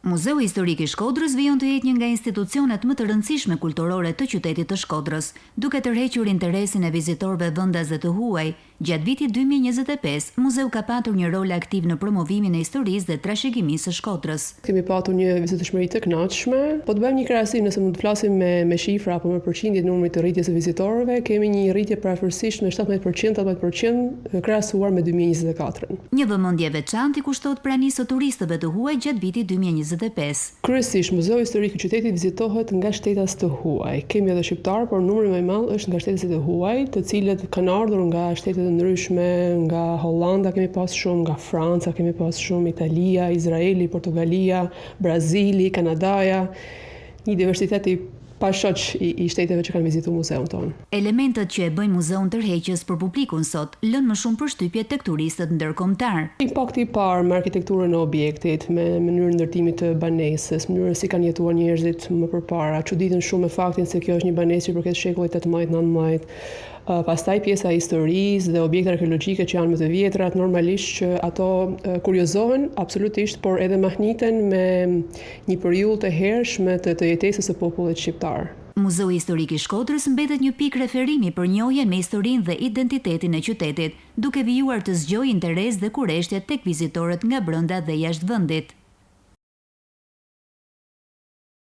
Muzeu Historik i Shkodrës vijon të jetë një nga institucionet më të rëndësishme kulturore të qytetit të Shkodrës, duke tërhequr interesin e vizitorëve vendas dhe të huaj. Gjatë vitit 2025, muzeu ka patur një rol aktiv në promovimin e historisë dhe trashëgimisë së Shkodrës. Kemi patur një vizitëshmëri të kënaqshme. Po të bëjmë një krahasim, nëse mund të flasim me shifra apo me përqindjet numrit të rritjes së vizitorëve, kemi një rritje parafërsisht me 17% krahasuar me 2024-ën. Një vëmendje e veçantë i kushtohet pranisë së turistëve të huaj gjatë vitit 2025. Kryesisht Muzeu Historik i qytetit vizitohet nga shtetas të huaj. Kemi edhe shqiptar, por numri më i madh është nga shtetet e huaj, të cilët kanë ardhur nga shtete të ndryshme, nga Hollanda kemi pas shumë, nga Franca kemi pas shumë, Italia, Izraeli, Portugalia, Brazili, Kanadaja, një diversitet i pashoq i shteteve që kanë vizituar muzeun tonë. Elementet që e bëjnë muzeun tërheqës për publikun sot lënë më shumë përshtypje tek turistët ndërkombëtar. Impakti i parë me arkitekturën e objektit, me mënyrën ndërtimit të banesës, mënyrën si kanë jetuar njerëzit më përpara, çuditën shumë me faktin se kjo është një banesë që përket shekullit 18-19. Pastaj pjesa e historisë dhe objekte arkeologjike që janë më të vjetrat, normalisht që ato kuriozohen absolutisht, por edhe mahniten me një periudhë të hershme të jetesës së popullit shqiptar. Muzeu Historik i Shkodrës mbetet një pikë referimi për njohje me historinë dhe identitetin e qytetit, duke vijuar të zgjojë interes dhe kurreshtje tek vizitorët nga brenda dhe jashtë vendit.